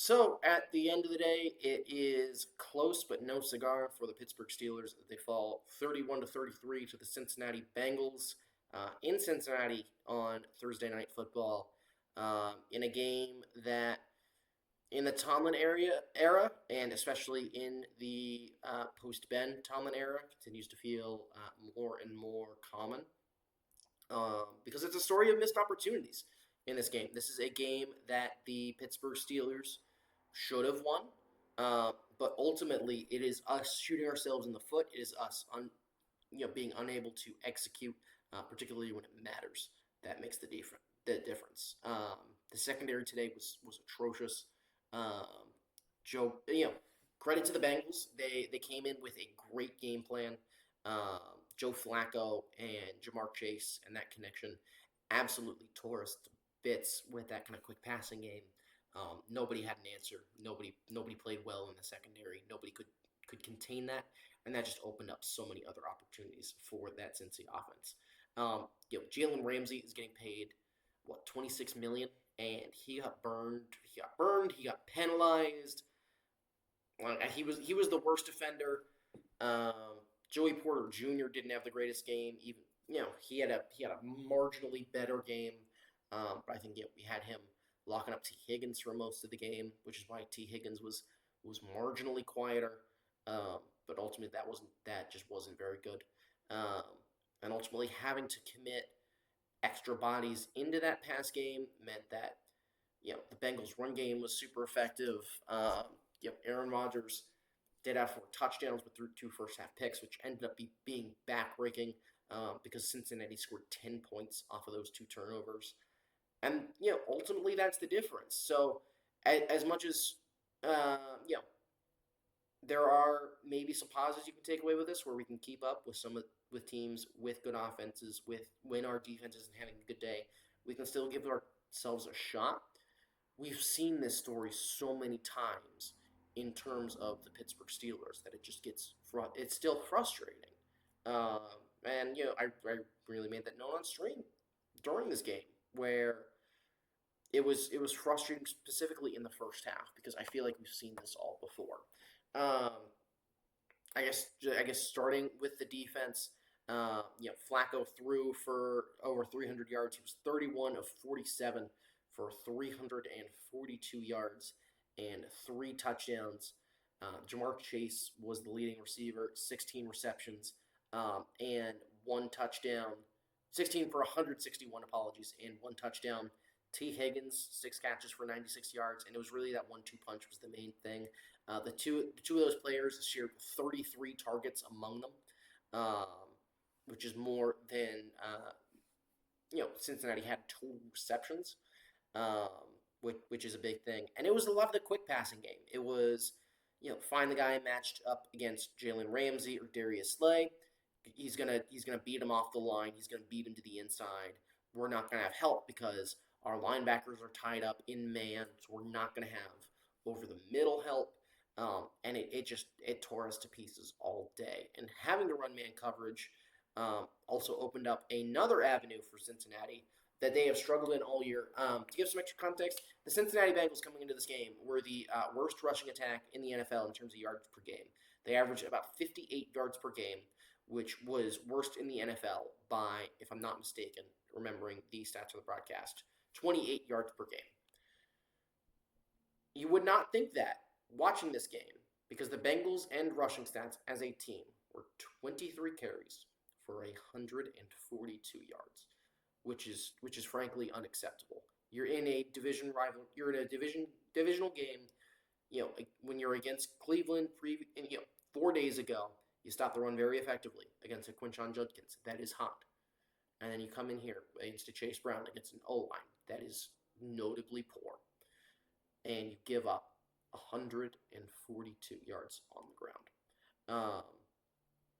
So at the end of the day, it is close but no cigar for the Pittsburgh Steelers. They fall 31 to 33 to the Cincinnati Bengals in Cincinnati on Thursday Night Football in a game that in the Tomlin era, and especially in the post-Ben Tomlin era, continues to feel more and more common because it's a story of missed opportunities in this game. This is a game that the Pittsburgh Steelers should have won, but ultimately it is us shooting ourselves in the foot. It is us being unable to execute, particularly when it matters. That makes the difference. The secondary today was atrocious. Joe, credit to the Bengals. They came in with a great game plan. Joe Flacco and Jamar Chase and that connection absolutely tore us to bits with that kind of quick passing game. Nobody had an answer. Nobody played well in the secondary. Nobody could contain that, and that just opened up so many other opportunities for that Cincy offense. Jalen Ramsey is getting paid what 26 million, and he got burned. He got penalized. He was the worst defender. Joey Porter Jr. didn't have the greatest game. Even he had a marginally better game, but I think we had him locking up T. Higgins for most of the game, which is why T. Higgins was marginally quieter. But ultimately, that just wasn't very good. And ultimately, having to commit extra bodies into that pass game meant that the Bengals' run game was super effective. Aaron Rodgers did have 4 touchdowns, but threw 2 first-half picks, which ended up being backbreaking because Cincinnati scored 10 points off of those 2 turnovers. And, ultimately that's the difference. So as much as, there are maybe some positives you can take away with this where we can keep up with teams with good offenses, when our defense isn't having a good day, we can still give ourselves a shot. We've seen this story so many times in terms of the Pittsburgh Steelers that it just it's still frustrating. And I really made that known on stream during this game where it was frustrating specifically in the first half because I feel like we've seen this all before. I guess starting with the defense, Flacco threw for over 300 yards. He was 31 of 47 for 342 yards and 3 touchdowns. Jamar Chase was the leading receiver, 16 receptions and 1 touchdown. 16 for 161, apologies, and 1 touchdown. T. Higgins, 6 catches for 96 yards, and it was really that 1-2 punch was the main thing. The two of those players shared 33 targets among them, which is more than Cincinnati had total receptions, which is a big thing. And it was a lot of the quick passing game. It was find the guy matched up against Jalen Ramsey or Darius Slay. He's gonna beat him off the line. He's gonna beat him to the inside. We're not gonna have help because our linebackers are tied up in man, so we're not gonna have over the middle help. And it tore us to pieces all day. And having to run man coverage also opened up another avenue for Cincinnati that they have struggled in all year. To give some extra context, the Cincinnati Bengals coming into this game were the worst rushing attack in the NFL in terms of yards per game. They averaged about 58 yards per game, which was worst in the NFL by, if I'm not mistaken, remembering the stats of the broadcast, 28 yards per game. You would not think that watching this game because the Bengals end rushing stats as a team were 23 carries for 142 yards, which is frankly unacceptable. You're in a division rival. You're in a divisional game. When you're against Cleveland, 4 days ago, you stopped the run very effectively against a Quinshon Judkins. That is hot. And then you come in here against a Chase Brown against an O-line that is notably poor. And you give up 142 yards on the ground.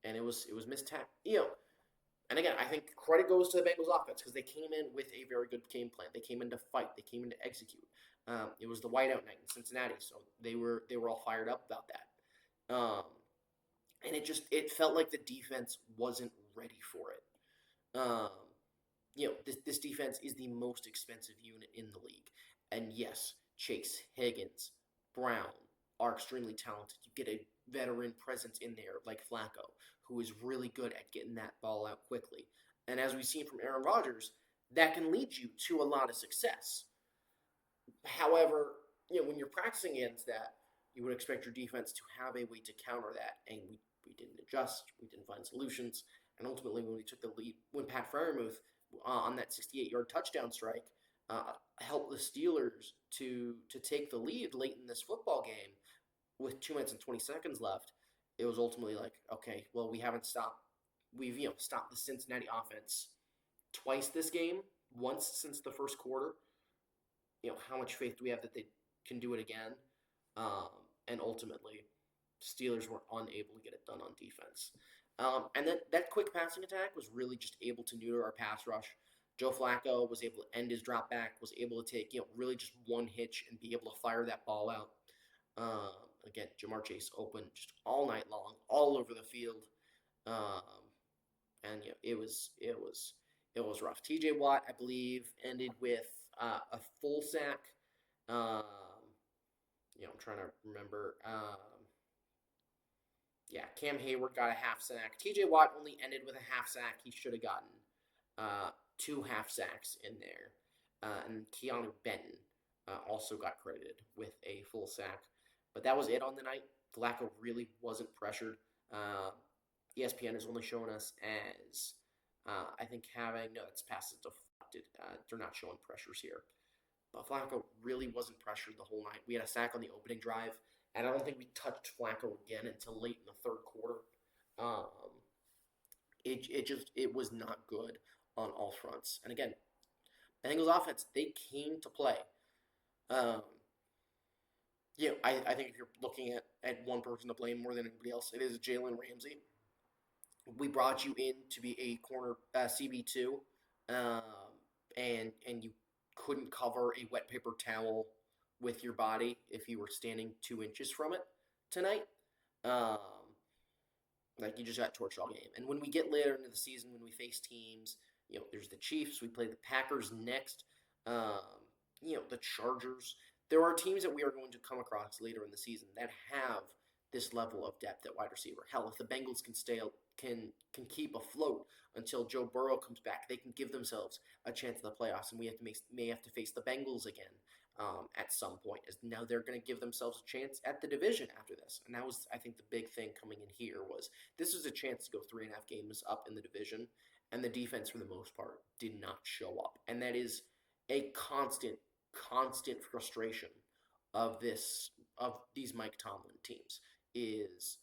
And it was mistapped. And again, I think credit goes to the Bengals offense because they came in with a very good game plan. They came in to fight. They came in to execute. It was the whiteout night in Cincinnati, so they were all fired up about that. And it felt like the defense wasn't ready for it. This defense is the most expensive unit in the league. And yes, Chase, Higgins, Brown are extremely talented. You get a veteran presence in there like Flacco, who is really good at getting that ball out quickly. And as we've seen from Aaron Rodgers, that can lead you to a lot of success. However, when you're practicing against that, you would expect your defense to have a way to counter that, and we didn't adjust, we didn't find solutions, and ultimately when we took the lead, when Pat Freiermuth on that 68-yard touchdown strike helped the Steelers to take the lead late in this football game with 2 minutes and 20 seconds left, it was ultimately like, okay, well we haven't stopped, we've stopped the Cincinnati offense twice this game, once since the first quarter. How much faith do we have that they can do it again? Um, and ultimately, Steelers were unable to get it done on defense. And then that quick passing attack was really just able to neuter our pass rush. Joe Flacco was able to end his drop back, was able to take really just one hitch and be able to fire that ball out. Again, Jamar Chase open just all night long, all over the field, um, and it was rough. T.J. Watt, I believe, ended with a full sack. Um, I'm trying to remember. Yeah, Cam Hayward got a half sack. T.J. Watt only ended with a half sack. He should have gotten two half sacks in there. And Keanu Benton also got credited with a full sack. But that was it on the night. Flacco really wasn't pressured. ESPN is only showing us as, I think, that's passes deflected. They're not showing pressures here. But Flacco really wasn't pressured the whole night. We had a sack on the opening drive, and I don't think we touched Flacco again until late in the third quarter. It was not good on all fronts. And again, Bengals offense, they came to play. I think if you're looking at one person to blame more than anybody else, it is Jalen Ramsey. We brought you in to be a corner CB2, and you couldn't cover a wet paper towel with your body if you were standing 2 inches from it tonight. Like you just got torched all game. And when we get later into the season, when we face teams, there's the Chiefs. We play the Packers next. The Chargers. There are teams that we are going to come across later in the season that have this level of depth at wide receiver. Hell, if the Bengals can keep afloat until Joe Burrow comes back, they can give themselves a chance at the playoffs, and we may have to face the Bengals again at some point. As now they're going to give themselves a chance at the division after this, and that was, I think, the big thing coming in here was this was a chance to go 3.5 games up in the division, and the defense for the most part did not show up, and that is a constant frustration of these Mike Tomlin teams is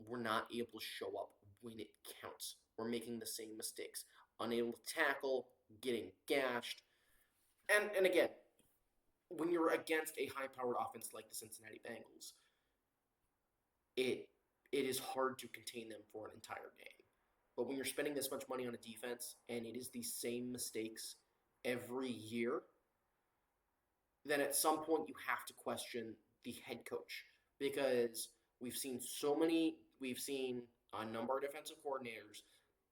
we're not able to show up when it counts. We're making the same mistakes, unable to tackle, getting gashed, and again, when you're against a high-powered offense like the Cincinnati Bengals, it is hard to contain them for an entire game. But when you're spending this much money on a defense and it is the same mistakes every year, then at some point you have to question the head coach because we've seen a number of defensive coordinators,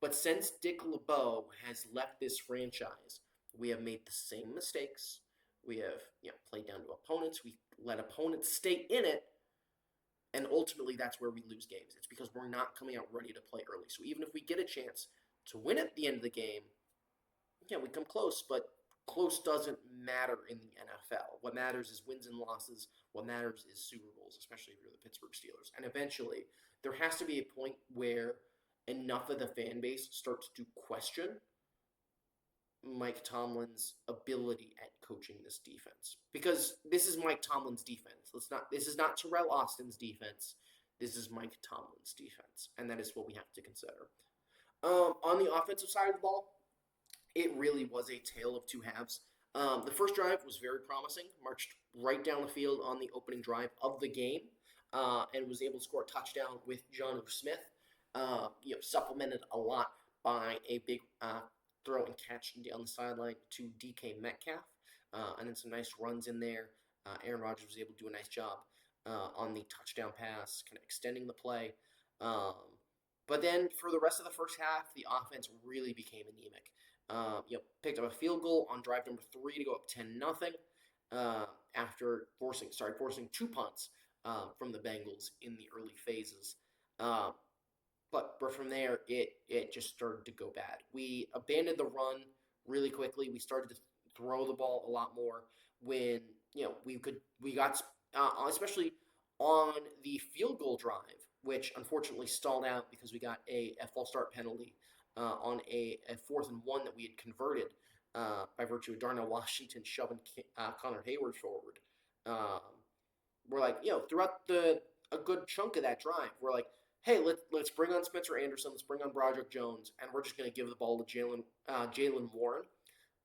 but since Dick LeBeau has left this franchise, we have made the same mistakes. We have played down to opponents. We let opponents stay in it, and ultimately that's where we lose games. It's because we're not coming out ready to play early. So even if we get a chance to win at the end of the game, we come close, but close doesn't matter in the NFL. What matters is wins and losses. What matters is Super Bowls, especially if you're the Pittsburgh Steelers. And eventually, there has to be a point where enough of the fan base starts to question Mike Tomlin's ability at coaching this defense. Because this is Mike Tomlin's defense. This is not Terrell Austin's defense. This is Mike Tomlin's defense. And that is what we have to consider. On the offensive side of the ball, it really was a tale of two halves. The first drive was very promising, marched right down the field on the opening drive of the game, and was able to score a touchdown with Jonnu Smith, supplemented a lot by a big throw and catch down the sideline to DK Metcalf, and then some nice runs in there. Aaron Rodgers was able to do a nice job on the touchdown pass, kind of extending the play. But then for the rest of the first half, the offense really became anemic. Picked up a field goal on drive number 3 to go up 10-0. after forcing 2 punts from the Bengals in the early phases. Uh, but from there, it just started to go bad. We abandoned the run really quickly. We started to throw the ball a lot more when we got especially on the field goal drive, which unfortunately stalled out because we got a false start penalty on a 4th and 1 that we had converted by virtue of Darnell Washington shoving Connor Hayward forward. Um, we're like, throughout a good chunk of that drive, we're like, hey, let's bring on Spencer Anderson, let's bring on Broderick Jones, and we're just going to give the ball to Jalen Warren,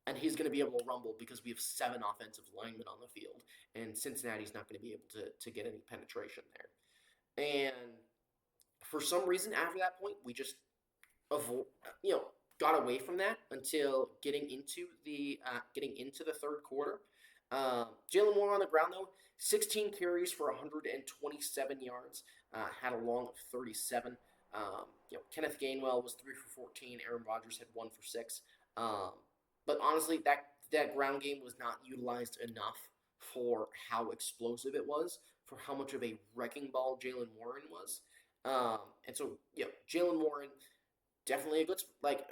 and he's going to be able to rumble because we have 7 offensive linemen on the field, and Cincinnati's not going to be able to get any penetration there. And for some reason, after that point, we just avo- you know got away from that until getting into the third quarter. Jalen Moore on the ground though, 16 carries for 127 yards, had a long of 37. Kenneth Gainwell was 3 for 14. Aaron Rodgers had 1 for 6. Um, but honestly, that ground game was not utilized enough for how explosive it was, for how much of a wrecking ball Jalen Warren was. And so, Jalen Warren definitely a good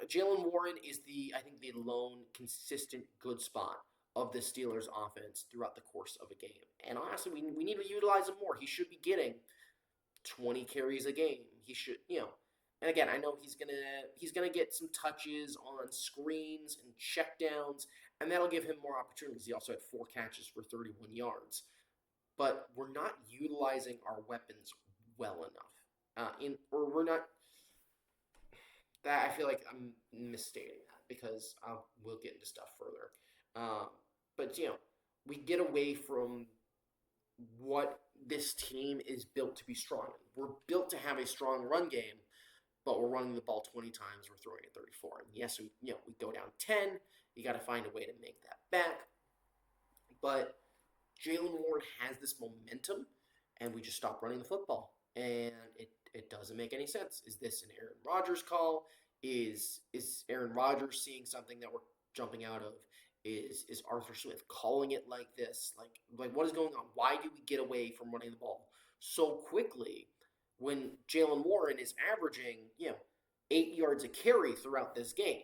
Jalen Warren is I think the lone consistent good spot of the Steelers offense throughout the course of a game. And honestly, we need to utilize him more. He should be getting 20 carries a game. He should, and again, I know he's gonna get some touches on screens and checkdowns, and that'll give him more opportunities. He also had 4 catches for 31 yards. But we're not utilizing our weapons well enough. We're not. That I feel like I'm misstating that because we'll get into stuff further. But we get away from what this team is built to be strong in. We're built to have a strong run game, but we're running the ball 20 times. We're throwing it 34. And yes, we go down 10. You got to find a way to make that back. But Jalen Warren has this momentum, and we just stop running the football, and it doesn't make any sense. Is this an Aaron Rodgers call? Is Aaron Rodgers seeing something that we're jumping out of? Is Arthur Smith calling it like this? Like what is going on? Why do we get away from running the ball so quickly when Jalen Warren is averaging 8 yards a carry throughout this game?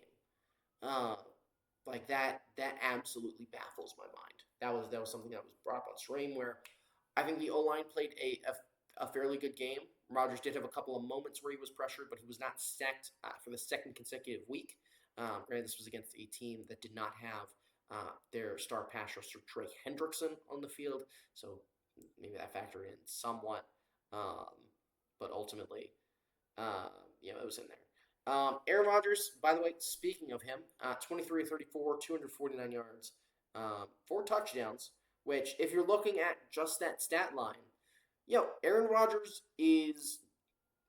Like that absolutely baffles my mind. That was something that was brought up on stream where I think the O-line played a fairly good game. Rodgers did have a couple of moments where he was pressured, but he was not sacked for the second consecutive week. Granted, this was against a team that did not have their star pass rusher Trey Hendrickson on the field, so maybe that factored in somewhat. But ultimately, it was in there. Aaron Rodgers, by the way, speaking of him, 23 34, 249 yards, 4 touchdowns, which if you're looking at just that stat line, Aaron Rodgers is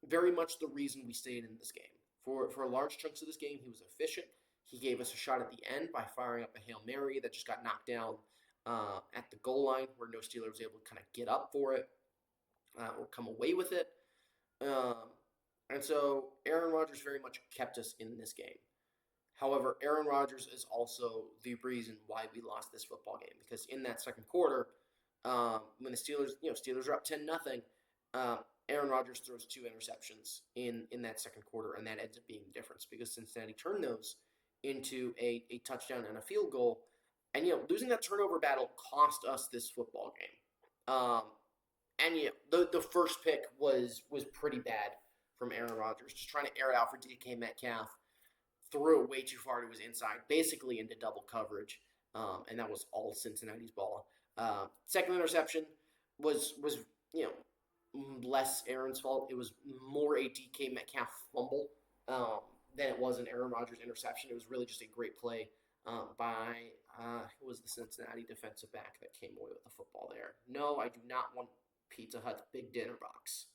very much the reason we stayed in this game. For large chunks of this game, he was efficient. He gave us a shot at the end by firing up a Hail Mary that just got knocked down at the goal line where no Steeler was able to kind of get up for it or come away with it. And so Aaron Rodgers very much kept us in this game. However, Aaron Rodgers is also the reason why we lost this football game, because in that second quarter, when the Steelers are up 10-0, Aaron Rodgers throws 2 interceptions in that second quarter, and that ends up being the difference because Cincinnati turned those into a touchdown and a field goal. And, losing that turnover battle cost us this football game. And the first pick was pretty bad from Aaron Rodgers, just trying to air it out for DK Metcalf. Threw it way too far to his inside, basically into double coverage, and that was all Cincinnati's ball. Second interception was less Aaron's fault. It was more a DK Metcalf fumble than it was an Aaron Rodgers interception. It was really just a great play by who was the Cincinnati defensive back that came away with the football there. No, I do not want Pizza Hut's big dinner box.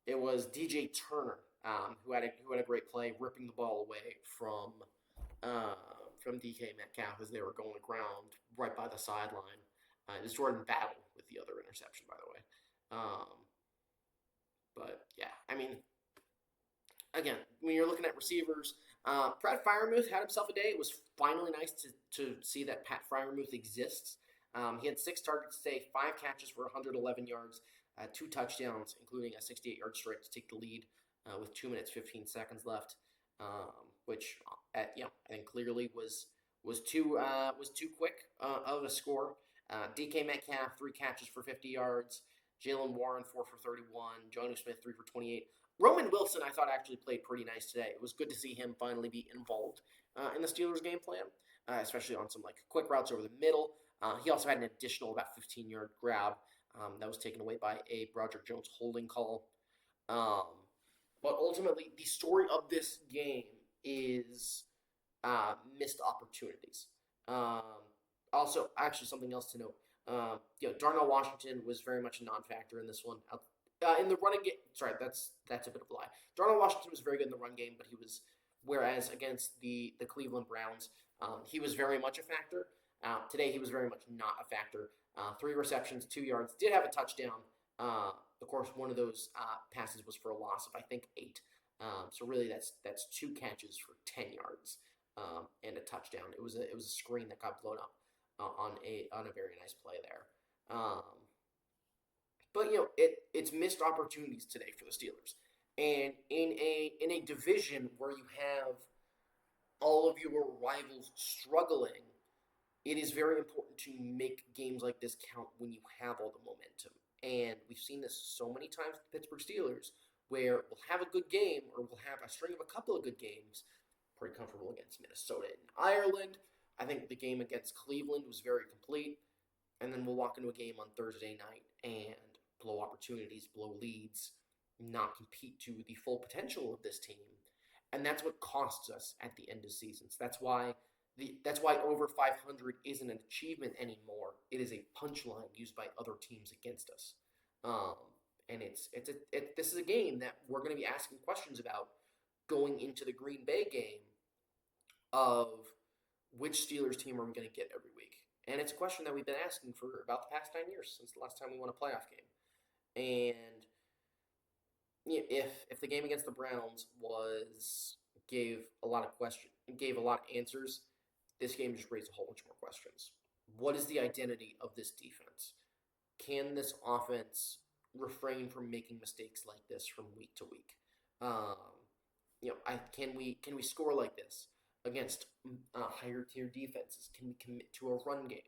It was DJ Turner who had a great play, ripping the ball away from DK Metcalf as they were going to ground right by the sideline. It was Jordan Battle with the other interception, by the way. But yeah, I mean, again, when you're looking at receivers, Pratt Firemouth had himself a day. It was finally nice to see that Pat Fryermuth exists. He had 6 targets today, 5 catches for 111 yards, 2 touchdowns, including a 68-yard strike to take the lead with 2 minutes 15 seconds left, which I think clearly was too quick of a score. DK Metcalf 3 catches for 50 yards, Jalen Warren 4 for 31, Jonnu Smith 3 for 28. Roman Wilson, I thought, actually played pretty nice today. It was good to see him finally be involved in the Steelers' game plan, especially on some quick routes over the middle. He also had an additional about 15-yard grab that was taken away by a Broderick Jones holding call. But ultimately, the story of this game is missed opportunities. Also, actually, something else to note. Darnell Washington was very much a non-factor in this one. In the running game, sorry, that's a bit of a lie. Darnell Washington was very good in the run game, but whereas against the Cleveland Browns, he was very much a factor. Today, he was very much not a factor. 3 receptions, 2 yards, did have a touchdown. Of course, one of those passes was for a loss of, I think, 8. So really, that's 2 catches for 10 yards and a touchdown. It was a screen that got blown up on a very nice play there. But it's missed opportunities today for the Steelers, and in a division where you have all of your rivals struggling, it is very important to make games like this count when you have all the momentum. And we've seen this so many times with the Pittsburgh Steelers, where we'll have a good game, or we'll have a string of a couple of good games, pretty comfortable against Minnesota and Ireland. I think the game against Cleveland was very complete. And then we'll walk into a game on Thursday night and blow opportunities, blow leads, not compete to the full potential of this team. And that's what costs us at the end of seasons. That's why over 500 isn't an achievement anymore. It is a punchline used by other teams against us. And this is a game that we're going to be asking questions about going into the Green Bay game of which Steelers team are we going to get every week. And it's a question that we've been asking for about the past 9 years, since the last time we won a playoff game. And if the game against the Browns gave a lot of answers, this game just raised a whole bunch more questions. What is the identity of this defense? Can this offense refrain from making mistakes like this from week to week? Can we score like this against higher tier defenses? Can we commit to a run game?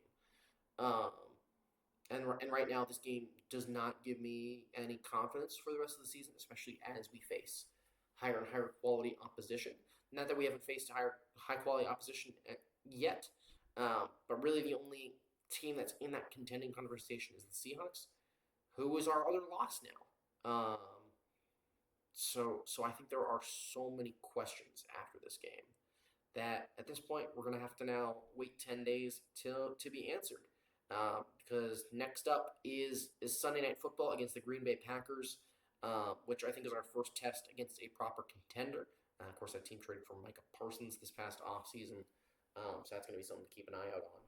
And right now, this game does not give me any confidence for the rest of the season, especially as we face higher and higher quality opposition. Not that we haven't faced high quality opposition yet, but really the only team that's in that contending conversation is the Seahawks, who is our other loss now. So I think there are so many questions after this game that at this point we're going to have to now wait 10 days to be answered. Because next up is Sunday Night Football against the Green Bay Packers, which I think is our first test against a proper contender. Of course, that team traded for Micah Parsons this past offseason, so that's going to be something to keep an eye out on.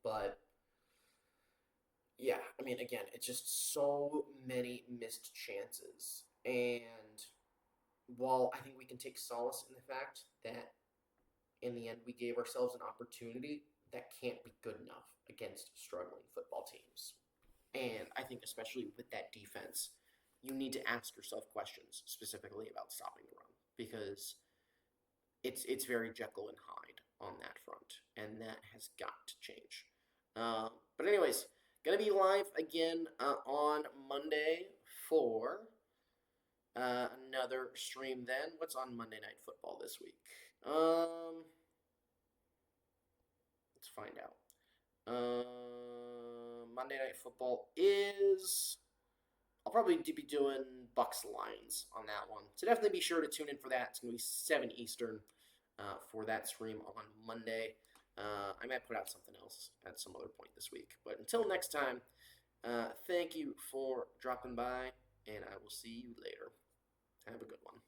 But, yeah, I mean, again, it's just so many missed chances. And while I think we can take solace in the fact that in the end we gave ourselves an opportunity, that can't be good enough against struggling football teams. And I think especially with that defense, you need to ask yourself questions specifically about stopping the run, because it's very Jekyll and Hyde on that front, and that has got to change. But anyways, going to be live again on Monday for another stream then. What's on Monday Night Football this week? Let's find out. Monday Night Football is... I'll probably be doing Bucks Lions on that one. So definitely be sure to tune in for that. It's going to be 7 Eastern for that stream on Monday. I might put out something else at some other point this week. But until next time, thank you for dropping by, and I will see you later. Have a good one.